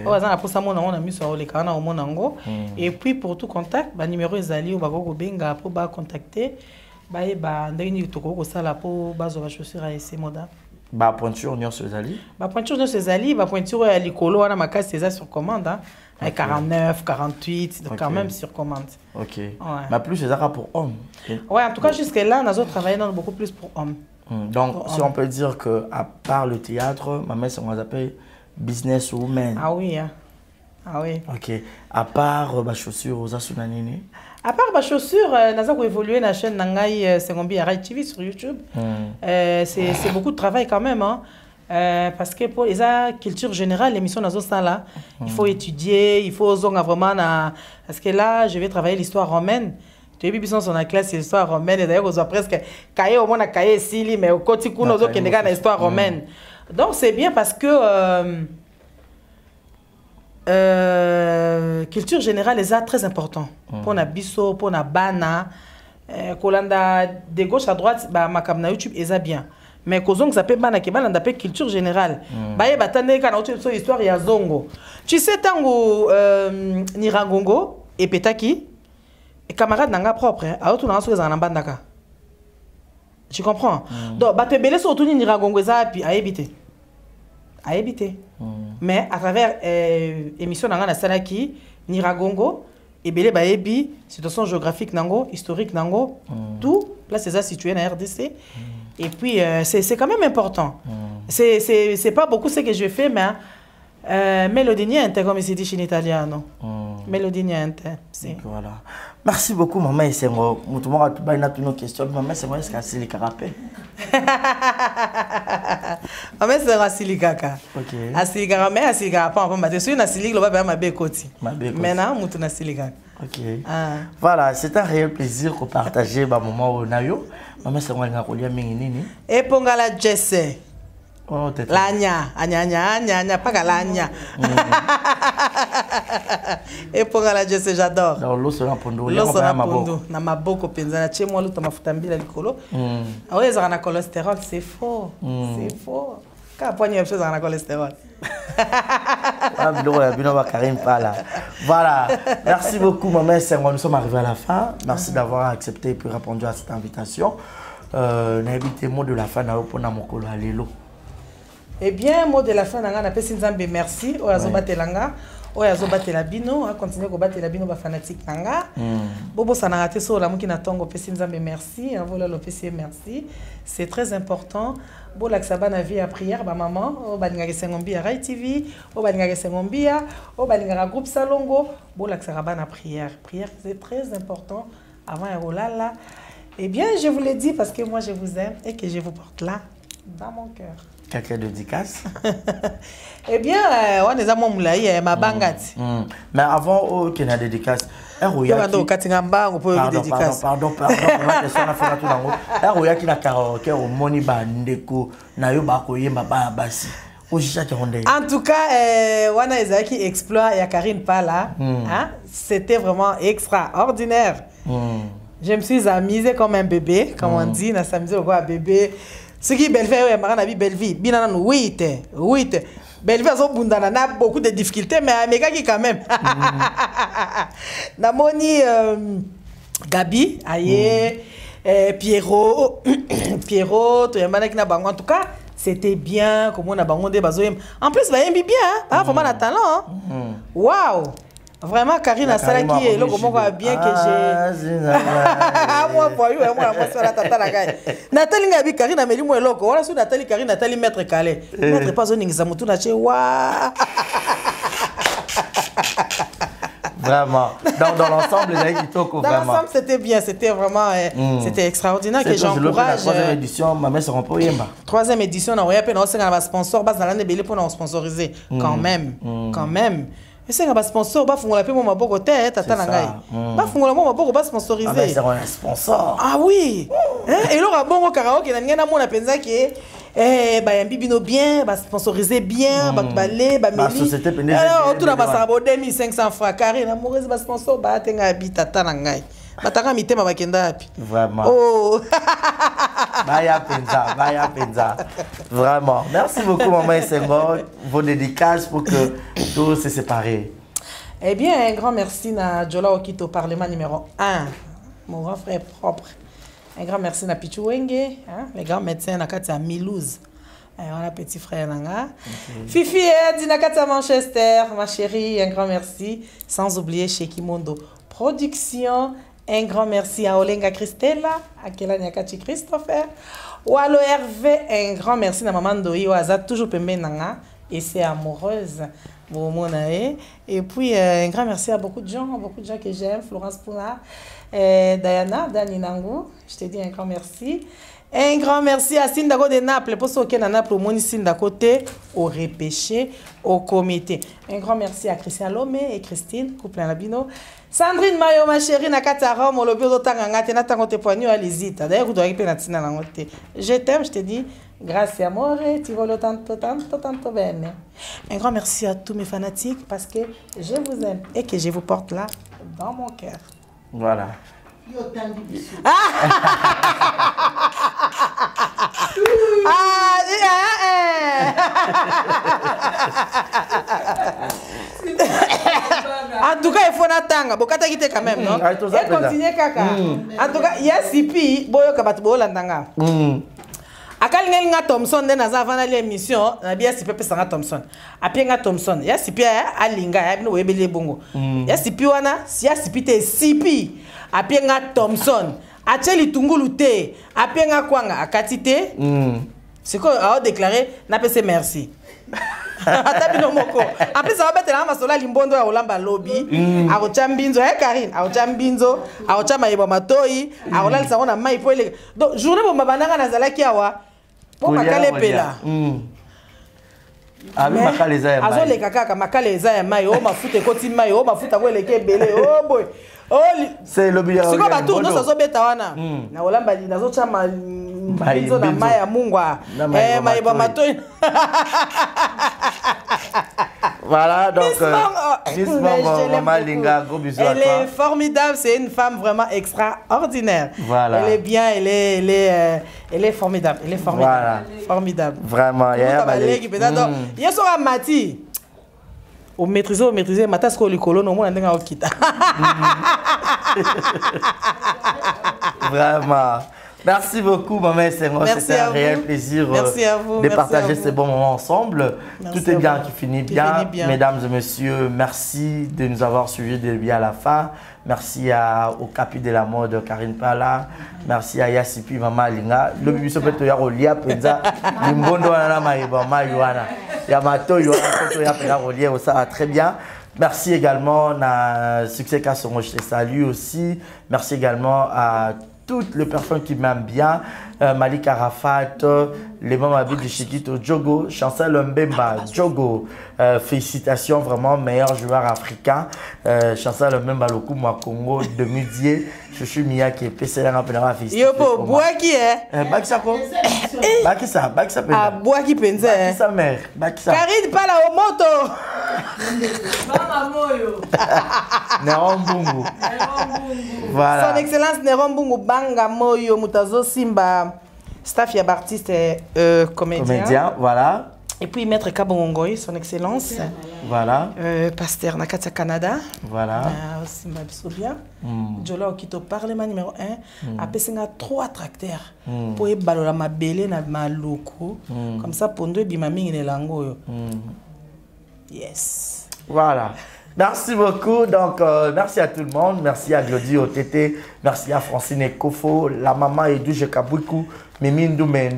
On a pour ça on a mis sur les canaux au Monango. Et puis pour tout contact, bah numéro Ezali ou bah go benga pour bah contacter. Bah ndeni toko ça là pour base de chaussures à essayer moda. Bah pointure on sur Ezali. Bah pointure on sur Ezali, bah pointure à l'icolo on a ma casse c'est sur commande hein. Avec 49, 48, donc quand même sur commande. OK. Ouais. Mais plus c'est ça pour hommes. Ouais, en tout cas jusqu'à là on a travaillé dans beaucoup plus pour hommes. Donc si on peut dire que à part le théâtre, ma mère on appelle business woman. Ah oui hein. Ah oui. OK. À part bah chaussures aux asunanini. À part ma chaussure, nous avons évolué dans la chaîne Nangai Sengombi Arai TV sur YouTube. C'est beaucoup de travail quand même. Hein. Parce que pour les culture générale, l'émission dans ce là, il faut étudier, il faut vraiment. Parce que là, je vais travailler l'histoire romaine. Tu as vu, dans la classe, l'histoire romaine. Et d'ailleurs, on a presque cahier au moins cahier ici, mais au côté où nous avons l'histoire romaine. Donc c'est bien parce que. Culture générale les arts très important pour na biso pour na bana kolanda de gauche à droite ba makam na YouTube eza bien mais kozong ça peut bana ke bana d'après culture générale ba ye batane kana autre histoire ya zongo tu sais tango Nirangongo et Petaki et camarade nanga propre a auto na so za na bandaka tu comprends donc ba te belé so to Nirangongo eza puis a éviter a évité. Mais à travers émission Nanga Salaki, Niragongo, et Belé Baebi, situation géographique Nango, historique Nango, tout, là c'est ça situé dans la RDC. Et puis c'est quand même important. C'est pas beaucoup ce que je fais, mais Mélodie niente, comme c'est dit chez l'italiano. Mélodie niente. Voilà. Merci beaucoup, maman Essengo. Tout le monde a une question. Maman Essengo, est-ce qu'elle le carapé? Maman Essengo, Asili Kaka. Ok. Asili Kaka, mais Asili Kaka, pas en fait. Je suis Asili, je vais ma bécoti. Maintenant, je suis Asili Kaka. Ok. Voilà, c'est un réel plaisir de partager ma maman au Nayo. Maman Essengo, elle a collé à Minginini. Et Pongala Jesse. Lanya, anya, pas galanya. Et pour la Jesse, j'adore. L'eau sera pondo. L'eau sera pondo. Na maboko penza chez moi l'autre mafutambila likolo. Ah ouais, ça a cholestérol, c'est faux. C'est faux. Quand poigne chose a cholestérol. Voilà. Merci beaucoup, maman Essengo. Nous sommes arrivés à la fin. Merci d'avoir accepté et puis répondu à cette invitation. N'invitez mot de la fin na opona mokolo alelo. Eh bien, mot de la fin, on a fait Nzambe merci. On a zobaté langa, on a zobaté la bino, on a continué à battre la bino ba fanatique langa. Bobo ça n'a raté sur la mouki na tongo pesi Nzambe merci, on vola le pesi merci. C'est très important. Bo la ksaba na vie à prière ba maman, o ba ngaka sengombi à Rai TV, o ba ngaka sengombi à, o ba ngaka groupe Salongo, bo la ksaba na prière. Prière c'est très important avant ya rolala. Eh bien, je vous l'ai dit parce que moi je vous aime et que je vous porte là dans mon cœur. Quelqu'un de dédicace? Eh bien, on est à mon moulay, ma bangati. Mais avant qu'il y ait une dédicace, pardon, en tout cas, Wana Ezaki exploit et Karine Pala, c'était vraiment extraordinaire. Je me suis amusée comme un bébé, comme on dit, on s'est amusé au bébé. Ce qui est belle vie, c'est belle vie. Oui. Belle vie, on a beaucoup de difficultés, mais méga qui quand même. Namoni Gabi, Aye, Pierrot, en tout cas, c'était bien. Comment on a bangondé bazoyem. En plus, il bien, hein? Vraiment un talent. Waouh! Vraiment, Karine Salaki est là, comment bien que j'ai. Moi, la tata la gagne. Nathalie Gabi, Karine a mis le loco. Voilà, sur Nathalie, Karine, Nathalie, maître Calais. Maître pas zoning, ça m'a tout lâché. Waouh! Vraiment. Dans l'ensemble, dans l'ensemble, c'était bien. C'était vraiment c'était extraordinaire que j'encourage. La troisième édition, ma mère sera pas yemba. Troisième édition, on a pas un sponsor, bas dans l'année belé pour nous sponsoriser. Quand même. Et c'est un sponsor, bah font la paix mon maboko tête, tata nangai. Bah font la mon maboko pas sponsoriser. Ah ben c'est un sponsor. Ah oui. Et là bon au karaoke na ngena mona penza ki bah un bibino bien, bah sponsoriser bien, bah balé, bah meli. Société peneza. Alors tout na ba sabo 2500 francs carré na mauvaise ba sponsor bah tenga habita tata nangai. Bataka mitema bakenda api. Vraiment. Oh. Baya penza. Vraiment. Merci beaucoup, maman Essengo. Vos dédicaces pour que tout se sépare. Eh bien, un grand merci à Jola Okito, Parlement numéro 1. Mon grand frère propre. Un grand merci à Pichu Wenge, les grands médecins à Milouz. Voilà, petit frère Nanga. Fifi Ed, à Manchester, ma chérie, un grand merci. Sans oublier chez Kimondo Production. Un grand merci à Olenga Christella, à Kelaniakati Christopher, ou à l'ORV. Un grand merci à Maman Doi, ou à toujours Pembe Nanga, et c'est amoureuse. Et puis, un grand merci à beaucoup de gens que j'aime. Florence Pouna, Diana, Dani Nangu, je te dis un grand merci. Un grand merci à Sindako de Naples, pour ceux qui sont à Naples, au Moni Sindako, au repêché, au comité. Un grand merci à Christian Lomé et Christine, couple Labino. Sandrine Mayo, ma chérie, Nakata Rome, au lobby d'Otanganga, Natangote Poigno, à l'Isita. D'ailleurs, vous devez pénatina dans côté. Je t'aime, je te dis, grazie amore, ti voglio tanto bene. Un grand merci à tous mes fanatiques parce que je vous aime et que je vous porte là dans mon cœur. Voilà. En tout cas, il faut n'attendre. Bon, quand tu quand même, non? Et continuer, kaka. En tout cas, il y a Sipi, boyo kabatu boyo landanga. Akalinga nga Thompson de naza avant l'émission, na bia si pepe sanga Thompson. Apie nga Thompson, ya si pia alinga ya bino webele bongo. Ya si pi wana, si ya si pi te sipi. Apie nga Thompson. Acheli tungulu te. Apie nga kwanga akati te. C'est quoi a déclaré na pese merci. Atabino moko. Après ça va mettre la masola limbondo ya olamba lobby. A ochambinzo ya Karine, a ochambinzo, a ochama yeba matoi, a olala sangona mai po ele. Donc journée bo mabandanga na zalaki awa. Po makale pela. Abi makale za ya mai. Azo le kaka makale za ya mai, o mafuta ekoti mai, o mafuta ko eleke belé, oh boy. Oh c'est lobby ya. C'est quoi ba tour no so beta wana. Na olamba li nazo chama binzo na mai ya mungwa. Mai ba matoi. Voilà, donc Maman Linga, gros bisous à toi. Elle est formidable, c'est une femme vraiment extraordinaire. Voilà. Elle est bien, elle est formidable. Elle est formidable. Voilà. Formidable. Vraiment, il y a un Mati. Au maîtriser, matas ko likolo no mo ndenga okita. Vraiment. Merci beaucoup, Maman Senghor. C'était un réel plaisir de partager ces bons moments ensemble. Tout est bien qui finit bien. Mesdames et messieurs, merci de nous avoir suivis de bien à la fin. Merci au capi de la mode, Karine Pala. Merci à Yassipi, Maman Linga. Le bébé se peut te dire au lia, Penza. Limbondo, Nana, Maïba, Maïwana. Yamato, Yoana, ça va très bien. Merci également à Succès Kasson, je te salue aussi. Merci également à toutes les personnes qui m'aiment bien, Malik Arafat, les membres de Chiquito, Djogo, Chancel Mbemba, Djogo, félicitations, vraiment meilleur joueur africain. Chancel Mbemba, le coup, moi, Congo, de Mudier, je suis Mia qui est PC, un peu la félicitations. Yopo, Boaki, hein? Bakisako? Bakisa, ah, Boaki Penze, hein? Bakisa mère, Bakisa. Karine Pala au moto! Néron Bungu. Voilà. Son Excellence Néron Bungu Banga Moyo Mutazo Simba, staff yab artiste comédien. Voilà. Et puis Maître Kabongoy, Son Excellence. Voilà. Pasteur Nakata Canada. Voilà. Simba Bissobia. Jola Okito Parlement numéro 1. Après, c'est 3 tracteurs. Pour y balola ma belé na ma loko. Comme ça, pour nous, bimami ne lango. Yes. Voilà. Merci beaucoup. Donc, merci à tout le monde. Merci à Glody OTT. Merci à Francine Ekofo, la maman Edouge Kaboukou, Mimi Ndoumé,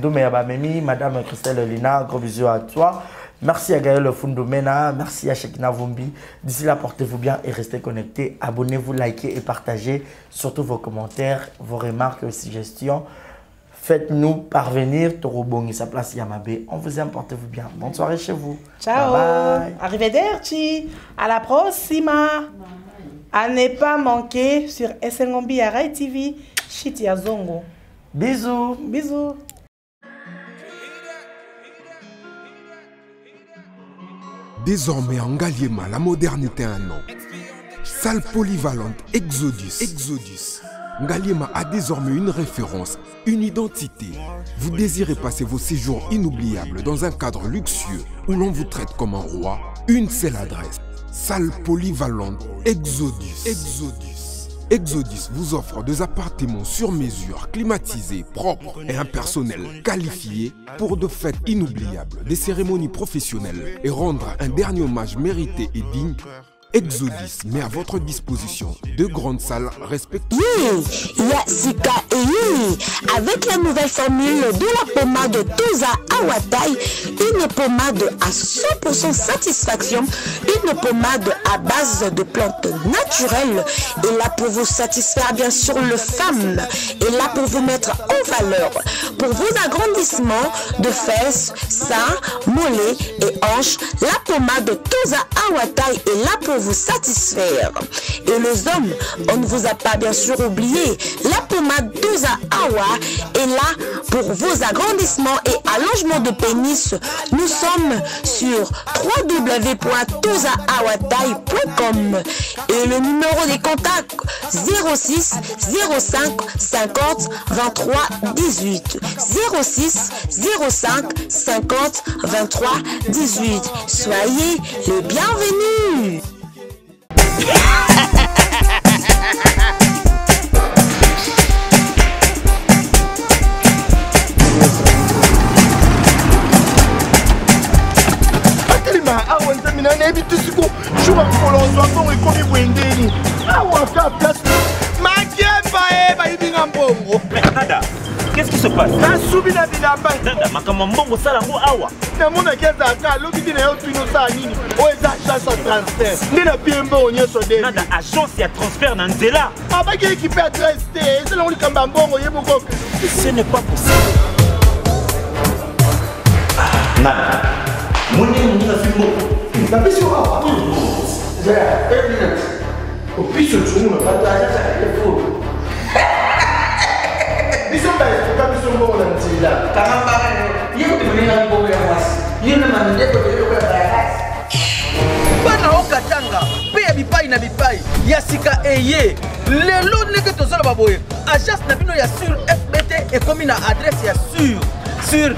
Madame Christelle Lina. Gros bisous à toi. Merci à Gaël Fundomena. Merci à Shekina Vumbi. D'ici là, portez-vous bien et restez connectés. Abonnez-vous, likez et partagez. Surtout vos commentaires, vos remarques et suggestions. Faites-nous parvenir Torobongi, sa place Yamabé. On vous aime, portez-vous bien. Bonne soirée chez vous. Ciao. Bye bye. Arrivederci. À la prossima. À ne pas manquer sur SNGombi Arai TV. Chiti Zongo. Bisous. Bisous. Désormais en Ngaliema, la modernité a un nom. Salle polyvalente Exodus. Ngaliema a désormais une référence, une identité. Vous désirez passer vos séjours inoubliables dans un cadre luxueux où l'on vous traite comme un roi? Une seule adresse. Salle polyvalente Exodus. Exodus vous offre des appartements sur mesure, climatisés, propres et un personnel qualifié pour de fêtes inoubliables, des cérémonies professionnelles et rendre un dernier hommage mérité et digne. Exodus met à votre disposition 2 grandes salles respectives. Yassika et Yumi, avec la nouvelle formule de la pommade Toza Awatai, une pommade à 100% satisfaction, une pommade à base de plantes naturelles, et là pour vous satisfaire bien sûr le femme, et là pour vous mettre en valeur, pour vos agrandissements de fesses, seins, mollets et hanches, la pommade Toza Awatai est là pour vous satisfaire. Et les hommes, on ne vous a pas bien sûr oublié, la pommade Toza Awa est là pour vos agrandissements et allongements de pénis. Nous sommes sur www.tozaawatai.com et le numéro des contacts 06 05 50 23 18 06 05 50 23 18. Soyez les bienvenus. mina na ebi tisiko shuba kolonzo ko ekomi bwendeni awa ka place makemba ba ibinga mbongo Nada, qu'est-ce qui se passe? na subi na bilamba Nada, makama mbongo sala ngo awa. na mona keza ka lobi na yo twino sa nini o eza chance à transfert ndina piembo onyeso de Nada, agence ya transfert na nzela. abaki équipe adresse te c'est là on kamba mbongo yeboko Ce n'est pas possible. Nada. Mwenye mwenye fimbo. na biso awa ja evident o piso tumu na pata acha telefone biso ba ka biso mbongo na nzela Kama yeye kutumia mbongo ya mwasi. Yeye na mandeko ndio kwa baraka. Bana okatanga pe bipai na bipai ya sika eye. Lelo ndeke tozala baboye. Agence na bino ya sur FBT ekomi na adresse ya sur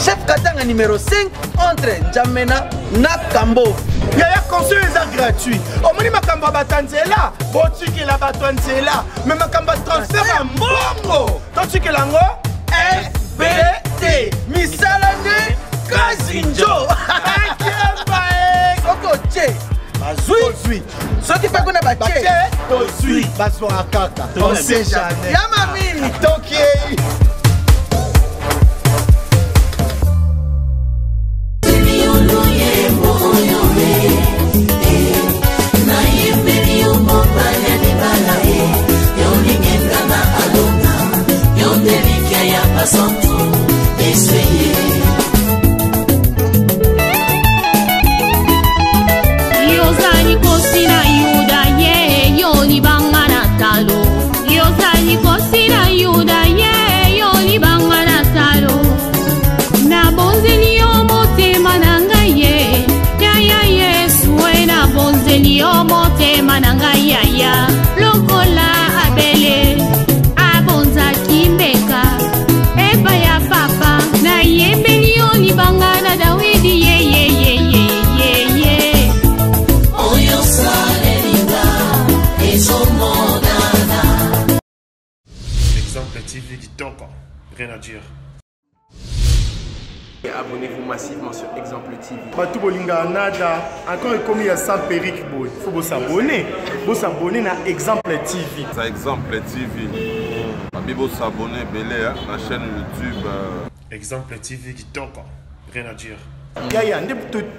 chef Katanga numéro 5 entre Njamena na Kambo. yaya conseil eza gratuit omoni makambo ya batanzela botikela bato ya nzela me makambo ya transfert ya mbongo totikela yango FBT Misala ne Kazinjo. akemba Soko che. Bazui. Soki pe kuna bache. tozwi bazwaka kaka on sait jamais Yama mini. tokei Yozani kosina yuda ye yoni bangana talo. Yozani kosina yuda ye yoni bangana talo. Na bonzeli motema nanga ye. Ya Yesu na bonzeli motema nanga ya. Lokola abele abonza kimbeka. Eba ya papa na yembeli yoni bangana Dawidi ye. Exemple TV Kitoko, rien à dire. Abonnez-vous massivement sur Exemple TV. bato bolinga nada encore ekomi ya sans périque boy faut s'abonner na Exemple TV Ça Exemple TV. Bibo s'abonner belé la chaîne YouTube. Exemple TV Kitoko, rien à dire. yaya nde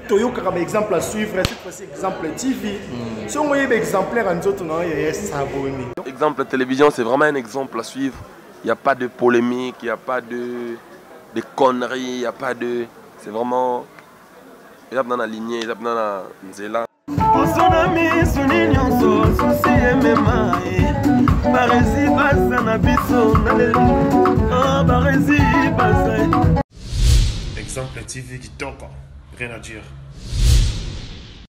toyokaka ba exemple à suivre cette fois-ci Exemple TV si on voyait exemplaire en nzoto na yaya s'abonner. Exemple télévision, c'est vraiment un exemple à suivre. Il n'y a pas de polémique, il n'y a pas de conneries, il n'y a pas de... C'est vraiment... Il y a dans la lignée, il y a dans la nzela. Exemple TV Kitoko, rien à dire.